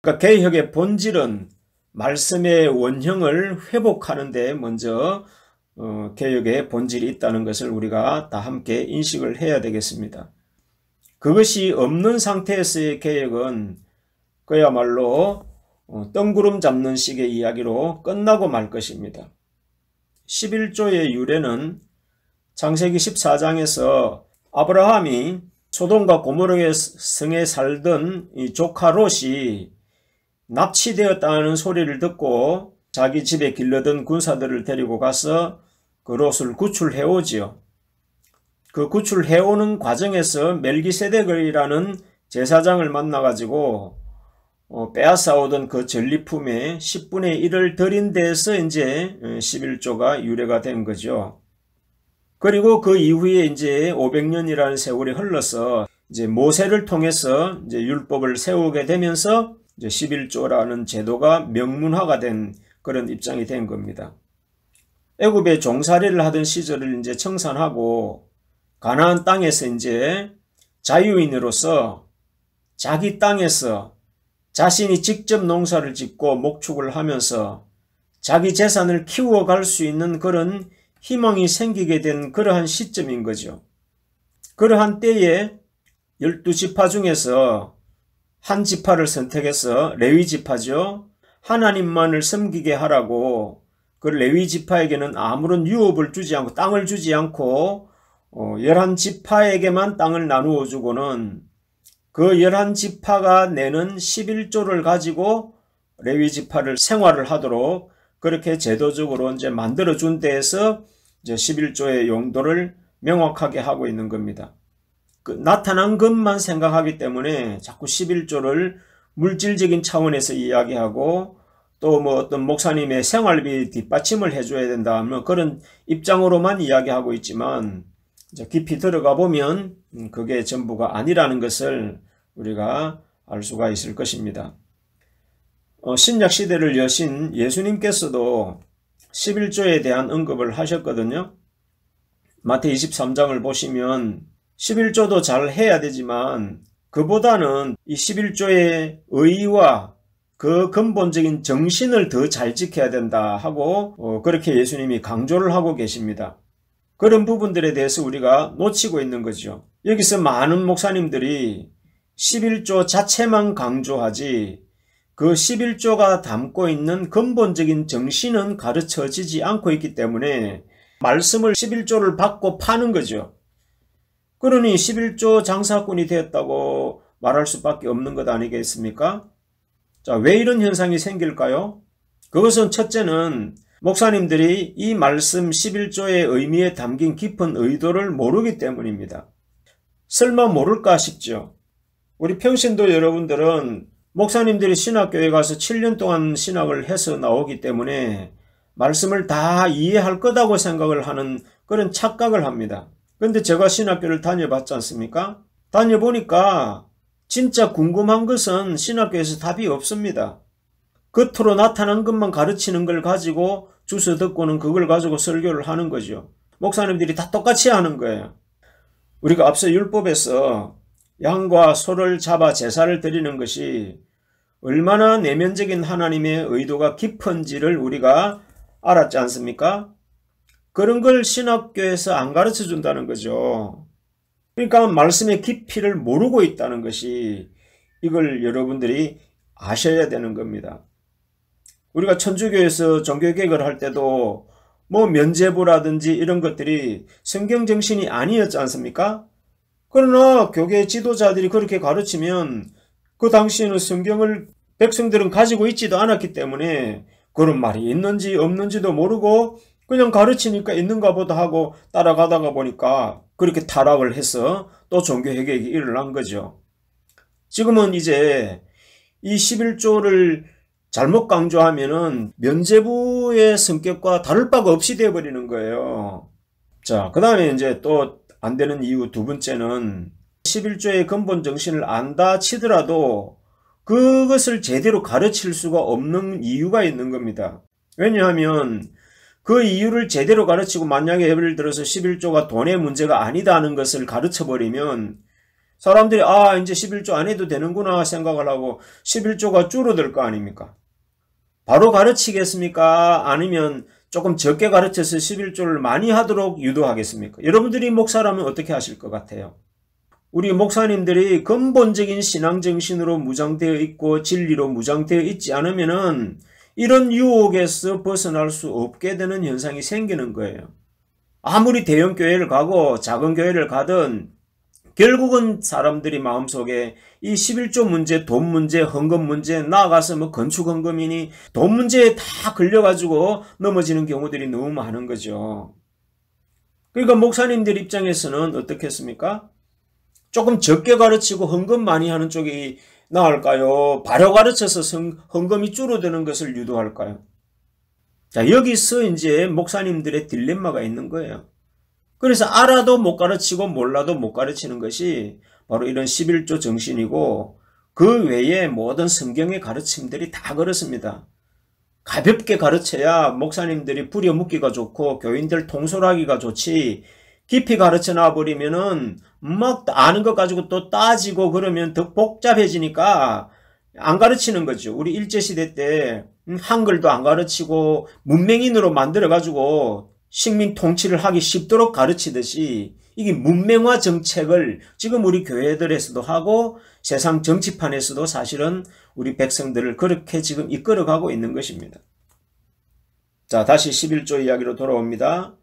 그러니까 개혁의 본질은 말씀의 원형을 회복하는 데 먼저 개혁의 본질이 있다는 것을 우리가 다 함께 인식을 해야 되겠습니다. 그것이 없는 상태에서의 개혁은 그야말로 뜬구름 잡는 식의 이야기로 끝나고 말 것입니다. 11조의 유래는 창세기 14장에서 아브라함이 소돔과 고모르의 성에 살던 이 조카 롯이 납치되었다는 소리를 듣고 자기 집에 길러던 군사들을 데리고 가서 그 롯을 구출해 오지요. 그 구출해 오는 과정에서 멜기세덱이라는 제사장을 만나가지고 빼앗아오던 그 전리품의 10분의 1을 드린 데에서 이제 11조가 유래가 된 거죠. 그리고 그 이후에 이제 500년이라는 세월이 흘러서 이제 모세를 통해서 이제 율법을 세우게 되면서 이제 11조라는 제도가 명문화가 된 그런 입장이 된 겁니다. 애굽에 종살이를 하던 시절을 이제 청산하고 가나안 땅에서 이제 자유인으로서 자기 땅에서 자신이 직접 농사를 짓고 목축을 하면서 자기 재산을 키워갈 수 있는 그런 희망이 생기게 된 그러한 시점인 거죠. 그러한 때에 12지파 중에서 한 지파를 선택해서 레위 지파죠. 하나님만을 섬기게 하라고 그 레위 지파에게는 아무런 유업을 주지 않고 땅을 주지 않고 11지파에게만 땅을 나누어 주고는 그 11지파가 내는 11조를 가지고 레위 지파를 생활을 하도록 그렇게 제도적으로 이제 만들어 준 데에서 이제 11조의 용도를 명확하게 하고 있는 겁니다. 그 나타난 것만 생각하기 때문에 자꾸 11조를 물질적인 차원에서 이야기하고 또 뭐 어떤 목사님의 생활비 뒷받침을 해줘야 된다 하면 그런 입장으로만 이야기하고 있지만 이제 깊이 들어가 보면 그게 전부가 아니라는 것을 우리가 알 수가 있을 것입니다. 신약 시대를 여신 예수님께서도 11조에 대한 언급을 하셨거든요. 마태 23장을 보시면 11조도 잘 해야 되지만 그보다는 이 11조의 의의와 그 근본적인 정신을 더 잘 지켜야 된다 하고 그렇게 예수님이 강조를 하고 계십니다. 그런 부분들에 대해서 우리가 놓치고 있는 거죠. 여기서 많은 목사님들이 11조 자체만 강조하지 그 11조가 담고 있는 근본적인 정신은 가르쳐지지 않고 있기 때문에 말씀을 11조를 받고 파는 거죠. 그러니 11조 장사꾼이 되었다고 말할 수밖에 없는 것 아니겠습니까? 자, 왜 이런 현상이 생길까요? 그것은 첫째는 목사님들이 이 말씀 11조의 의미에 담긴 깊은 의도를 모르기 때문입니다. 설마 모를까 싶죠. 우리 평신도 여러분들은 목사님들이 신학교에 가서 7년 동안 신학을 해서 나오기 때문에 말씀을 다 이해할 거다고 생각을 하는 그런 착각을 합니다. 그런데 제가 신학교를 다녀봤지 않습니까? 다녀보니까 진짜 궁금한 것은 신학교에서 답이 없습니다. 겉으로 나타난 것만 가르치는 걸 가지고 주워 듣고는 그걸 가지고 설교를 하는 거죠. 목사님들이 다 똑같이 하는 거예요. 우리가 앞서 율법에서 양과 소를 잡아 제사를 드리는 것이 얼마나 내면적인 하나님의 의도가 깊은지를 우리가 알았지 않습니까? 그런 걸 신학교에서 안 가르쳐 준다는 거죠. 그러니까 말씀의 깊이를 모르고 있다는 것이 이걸 여러분들이 아셔야 되는 겁니다. 우리가 천주교에서 종교개혁을 할 때도 뭐 면죄부라든지 이런 것들이 성경 정신이 아니었지 않습니까? 그러나 교계 지도자들이 그렇게 가르치면 그 당시에는 성경을 백성들은 가지고 있지도 않았기 때문에 그런 말이 있는지 없는지도 모르고 그냥 가르치니까 있는가 보다 하고 따라가다가 보니까 그렇게 타락을 해서 또 종교개혁이 일어난 거죠. 지금은 이제 이 11조를 잘못 강조하면은 면죄부의 성격과 다를 바가 없이 되어버리는 거예요. 자, 그 다음에 이제 또 안 되는 이유 두 번째는 11조의 근본 정신을 안다 치더라도 그것을 제대로 가르칠 수가 없는 이유가 있는 겁니다. 왜냐하면 그 이유를 제대로 가르치고 만약에 예를 들어서 11조가 돈의 문제가 아니다는 것을 가르쳐버리면 사람들이 이제 11조 안 해도 되는구나 생각을 하고 11조가 줄어들 거 아닙니까? 바로 가르치겠습니까? 아니면 조금 적게 가르쳐서 11조를 많이 하도록 유도하겠습니까? 여러분들이 목사라면 어떻게 하실 것 같아요? 우리 목사님들이 근본적인 신앙 정신으로 무장되어 있고 진리로 무장되어 있지 않으면은 이런 유혹에서 벗어날 수 없게 되는 현상이 생기는 거예요. 아무리 대형 교회를 가고 작은 교회를 가든 결국은 사람들이 마음속에 이 11조 문제, 돈 문제, 헌금 문제, 나아가서 뭐 건축 헌금이니 돈 문제에 다 걸려가지고 넘어지는 경우들이 너무 많은 거죠. 그러니까 목사님들 입장에서는 어떻겠습니까? 조금 적게 가르치고 헌금 많이 하는 쪽이 나을까요? 바로 가르쳐서 헌금이 줄어드는 것을 유도할까요? 자, 여기서 이제 목사님들의 딜레마가 있는 거예요. 그래서 알아도 못 가르치고 몰라도 못 가르치는 것이 바로 이런 11조 정신이고 그 외에 모든 성경의 가르침들이 다 그렇습니다. 가볍게 가르쳐야 목사님들이 부려먹기가 좋고 교인들 통솔하기가 좋지 깊이 가르쳐 놔버리면은 막 아는 것 가지고 또 따지고 그러면 더 복잡해지니까 안 가르치는 거죠. 우리 일제시대 때 한글도 안 가르치고 문맹인으로 만들어가지고 식민 통치를 하기 쉽도록 가르치듯이 이게 문맹화 정책을 지금 우리 교회들에서도 하고 세상 정치판에서도 사실은 우리 백성들을 그렇게 지금 이끌어가고 있는 것입니다. 자, 다시 11조 이야기로 돌아옵니다.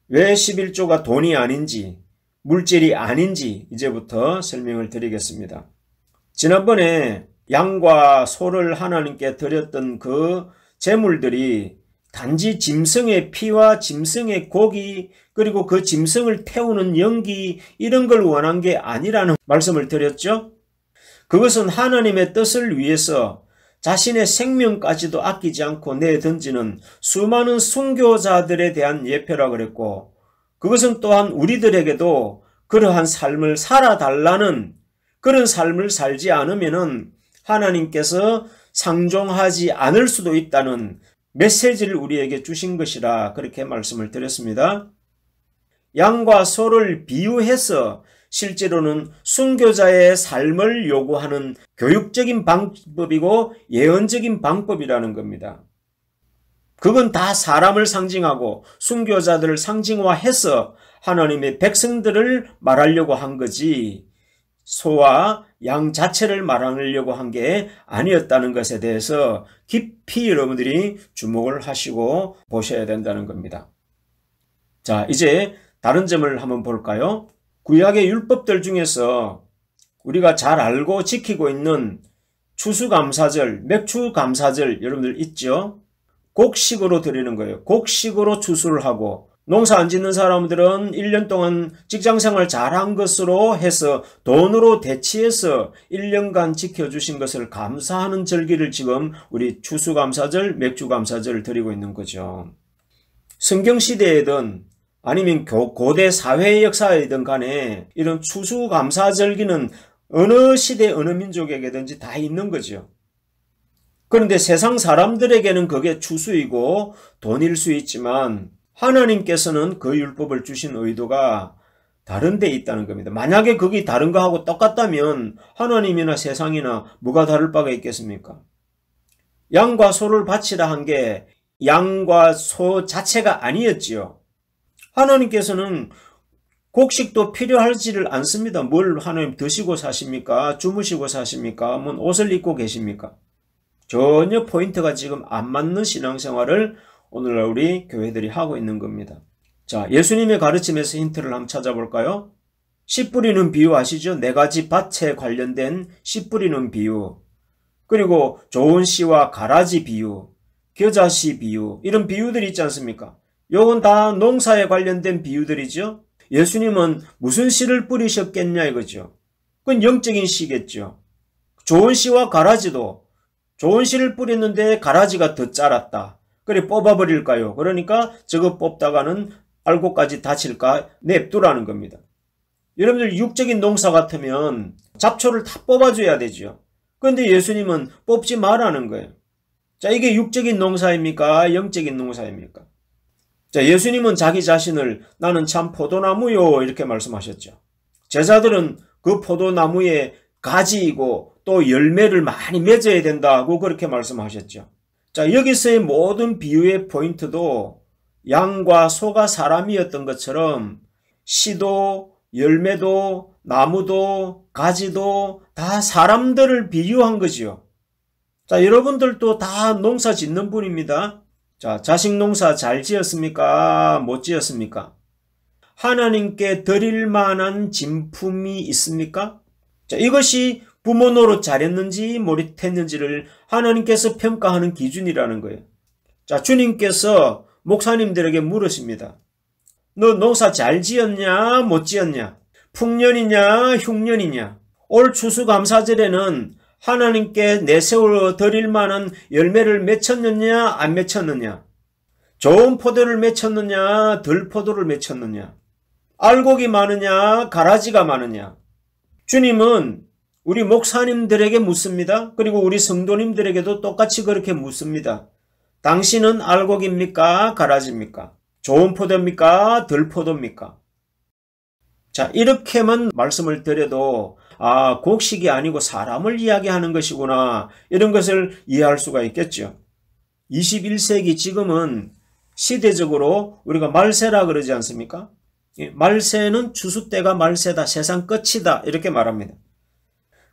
왜 11조가 돈이 아닌지, 물질이 아닌지 이제부터 설명을 드리겠습니다. 지난번에 양과 소를 하나님께 드렸던 그 제물들이 단지 짐승의 피와 짐승의 고기 그리고 그 짐승을 태우는 연기 이런 걸 원한 게 아니라는 말씀을 드렸죠. 그것은 하나님의 뜻을 위해서 자신의 생명까지도 아끼지 않고 내던지는 수많은 순교자들에 대한 예표라 그랬고 그것은 또한 우리들에게도 그러한 삶을 살아달라는 그런 삶을 살지 않으면은 하나님께서 상종하지 않을 수도 있다는 메시지를 우리에게 주신 것이라 그렇게 말씀을 드렸습니다. 양과 소를 비유해서 실제로는 순교자의 삶을 요구하는 교육적인 방법이고 예언적인 방법이라는 겁니다. 그건 다 사람을 상징하고 순교자들을 상징화해서 하나님의 백성들을 말하려고 한 거지 소와 양 자체를 말하려고 한 게 아니었다는 것에 대해서 깊이 여러분들이 주목을 하시고 보셔야 된다는 겁니다. 자, 이제 다른 점을 한번 볼까요? 구약의 율법들 중에서 우리가 잘 알고 지키고 있는 추수감사절, 맥추감사절 여러분들 있죠? 곡식으로 드리는 거예요. 곡식으로 추수를 하고 농사 안 짓는 사람들은 1년 동안 직장생활 잘한 것으로 해서 돈으로 대치해서 1년간 지켜주신 것을 감사하는 절기를 지금 우리 추수감사절, 맥주감사절을 드리고 있는 거죠. 성경시대에든 아니면 고대 사회의 역사이든 간에 이런 추수감사절기는 어느 시대 어느 민족에게든지 다 있는 거죠. 그런데 세상 사람들에게는 그게 추수이고 돈일 수 있지만 하나님께서는 그 율법을 주신 의도가 다른 데 있다는 겁니다. 만약에 그게 다른 거하고 똑같다면 하나님이나 세상이나 뭐가 다를 바가 있겠습니까? 양과 소를 바치라 한 게 양과 소 자체가 아니었지요. 하나님께서는 곡식도 필요하지를 않습니다. 뭘 하나님 드시고 사십니까? 주무시고 사십니까? 뭐 옷을 입고 계십니까? 전혀 포인트가 지금 안 맞는 신앙생활을 오늘날 우리 교회들이 하고 있는 겁니다. 자, 예수님의 가르침에서 힌트를 한번 찾아볼까요? 씨 뿌리는 비유 아시죠? 4가지 밭에 관련된 씨 뿌리는 비유, 그리고 좋은 씨와 가라지 비유, 겨자씨 비유, 이런 비유들이 있지 않습니까? 요건 다 농사에 관련된 비유들이죠. 예수님은 무슨 씨를 뿌리셨겠냐 이거죠. 그건 영적인 씨겠죠. 좋은 씨와 가라지도 좋은 씨를 뿌렸는데 가라지가 더 자랐다. 그래 뽑아버릴까요? 그러니까 저거 뽑다가는 알고까지 다칠까 냅두라는 겁니다. 여러분들 육적인 농사 같으면 잡초를 다 뽑아줘야 되죠. 그런데 예수님은 뽑지 말라는 거예요. 자, 이게 육적인 농사입니까? 영적인 농사입니까? 자, 예수님은 자기 자신을 나는 참 포도나무요 이렇게 말씀하셨죠. 제자들은 그 포도나무의 가지이고 또 열매를 많이 맺어야 된다고 그렇게 말씀하셨죠. 자, 여기서의 모든 비유의 포인트도 양과 소가 사람이었던 것처럼 씨도 열매도 나무도 가지도 다 사람들을 비유한 거지요. 자, 여러분들도 다 농사 짓는 분입니다. 자, 자식 농사 잘 지었습니까? 못 지었습니까? 하나님께 드릴 만한 진품이 있습니까? 자, 이것이 부모 노릇 잘했는지 못했는지를 하나님께서 평가하는 기준이라는 거예요. 자, 주님께서 목사님들에게 물으십니다. 너 농사 잘 지었냐? 못 지었냐? 풍년이냐? 흉년이냐? 올 추수감사절에는 하나님께 내세워 드릴 만한 열매를 맺혔느냐? 안 맺혔느냐? 좋은 포도를 맺혔느냐? 덜 포도를 맺혔느냐? 알곡이 많으냐? 가라지가 많으냐? 주님은 우리 목사님들에게 묻습니다. 그리고 우리 성도님들에게도 똑같이 그렇게 묻습니다. 당신은 알곡입니까? 가라지입니까? 좋은 포도입니까? 덜 포도입니까? 자, 이렇게만 말씀을 드려도 곡식이 아니고 사람을 이야기하는 것이구나, 이런 것을 이해할 수가 있겠죠. 21세기 지금은 시대적으로 우리가 말세라 그러지 않습니까? 말세는 추수 때가 말세다, 세상 끝이다, 이렇게 말합니다.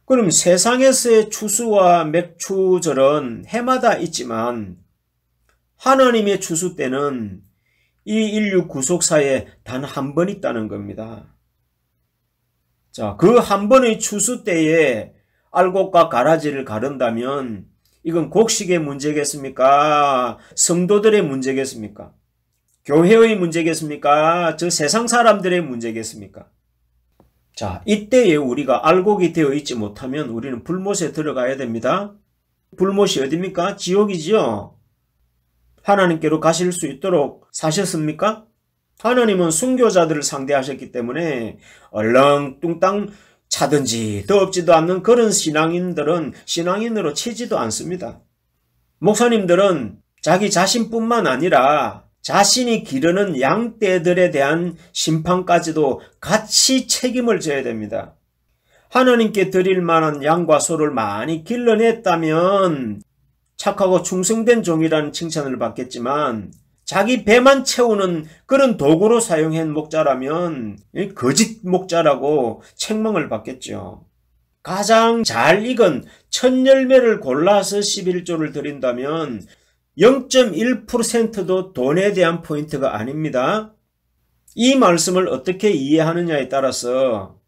그럼 세상에서의 추수와 맥추절은 해마다 있지만 하나님의 추수 때는 이 인류 구속사에 단 한 번 있다는 겁니다. 자, 그 한 번의 추수 때에 알곡과 가라지를 가른다면 이건 곡식의 문제겠습니까? 성도들의 문제겠습니까? 교회의 문제겠습니까? 저 세상 사람들의 문제겠습니까? 자, 이때에 우리가 알곡이 되어 있지 못하면 우리는 불못에 들어가야 됩니다. 불못이 어디입니까? 지옥이지요. 하나님께로 가실 수 있도록 사셨습니까? 하나님은 순교자들을 상대하셨기 때문에 얼렁뚱땅 차든지 더없지도 않는 그런 신앙인들은 신앙인으로 치지도 않습니다. 목사님들은 자기 자신뿐만 아니라 자신이 기르는 양떼들에 대한 심판까지도 같이 책임을 져야 됩니다. 하나님께 드릴 만한 양과 소를 많이 길러냈다면 착하고 충성된 종이라는 칭찬을 받겠지만 자기 배만 채우는 그런 도구로 사용한 목자라면 거짓 목자라고 책망을 받겠죠. 가장 잘 익은 첫 열매를 골라서 11조를 드린다면 0.1%도 돈에 대한 포인트가 아닙니다. 이 말씀을 어떻게 이해하느냐에 따라서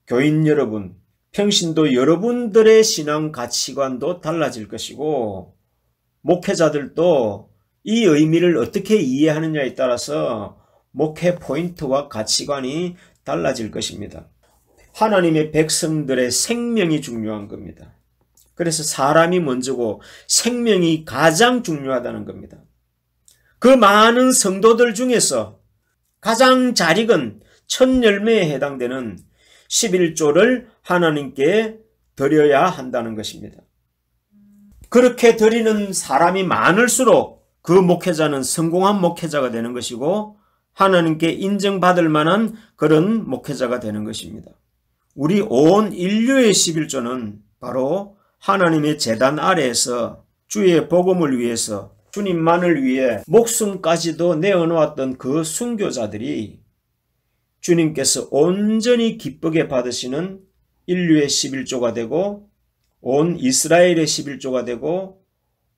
교인 여러분, 평신도 여러분들의 신앙 가치관도 달라질 것이고 목회자들도 이 의미를 어떻게 이해하느냐에 따라서 목회 포인트와 가치관이 달라질 것입니다. 하나님의 백성들의 생명이 중요한 겁니다. 그래서 사람이 먼저고 생명이 가장 중요하다는 겁니다. 그 많은 성도들 중에서 가장 잘 익은 첫 열매에 해당되는 11조를 하나님께 드려야 한다는 것입니다. 그렇게 드리는 사람이 많을수록 그 목회자는 성공한 목회자가 되는 것이고 하나님께 인정받을 만한 그런 목회자가 되는 것입니다. 우리 온 인류의 11조는 바로 하나님의 제단 아래에서 주의 복음을 위해서 주님만을 위해 목숨까지도 내어놓았던 그 순교자들이 주님께서 온전히 기쁘게 받으시는 인류의 11조가 되고 온 이스라엘의 11조가 되고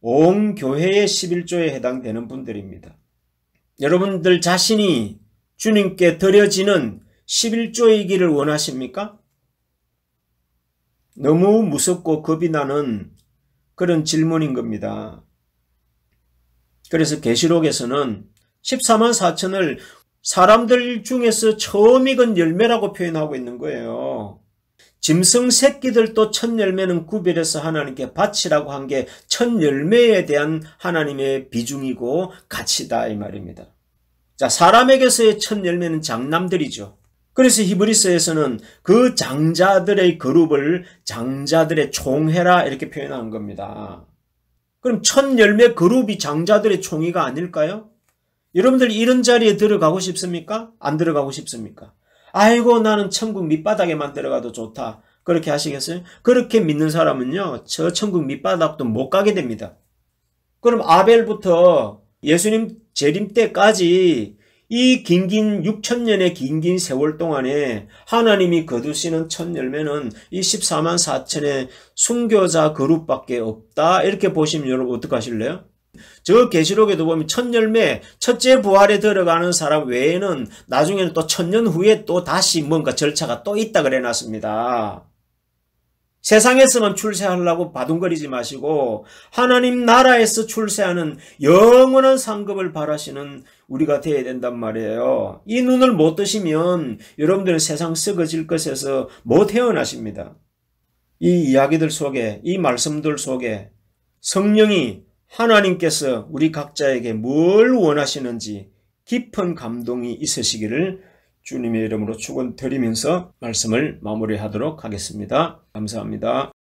온 교회의 11조에 해당되는 분들입니다. 여러분들 자신이 주님께 드려지는 11조이기를 원하십니까? 너무 무섭고 겁이 나는 그런 질문인 겁니다. 그래서 계시록에서는 14만 4천을 사람들 중에서 처음 익은 열매라고 표현하고 있는 거예요. 짐승 새끼들도 첫 열매는 구별해서 하나님께 바치라고 한 게 첫 열매에 대한 하나님의 비중이고 가치다 이 말입니다. 자, 사람에게서의 첫 열매는 장남들이죠. 그래서 히브리서에서는 그 장자들의 그룹을 장자들의 총회라 이렇게 표현한 겁니다. 그럼 첫 열매 그룹이 장자들의 총회가 아닐까요? 여러분들 이런 자리에 들어가고 싶습니까? 안 들어가고 싶습니까? 아이고 나는 천국 밑바닥에만 들어가도 좋다. 그렇게 하시겠어요? 그렇게 믿는 사람은요, 저 천국 밑바닥도 못 가게 됩니다. 그럼 아벨부터 예수님 재림 때까지 이 긴긴 6천년의 긴긴 세월 동안에 하나님이 거두시는 첫 열매는 이 14만 4천의 순교자 그룹밖에 없다. 이렇게 보시면 여러분 어떡하실래요? 저 계시록에도 보면 첫 열매, 첫째 부활에 들어가는 사람 외에는 나중에는 또 1000년 후에 또 다시 뭔가 절차가 또 있다 그래 놨습니다. 세상에서만 출세하려고 바둥거리지 마시고 하나님 나라에서 출세하는 영원한 상급을 바라시는 우리가 되어야 된단 말이에요. 이 눈을 못 뜨시면 여러분들은 세상 썩어질 것에서 못 헤어나십니다. 이 이야기들 속에, 이 말씀들 속에 성령이 하나님께서 우리 각자에게 뭘 원하시는지 깊은 감동이 있으시기를 주님의 이름으로 축원드리면서 말씀을 마무리하도록 하겠습니다. 감사합니다.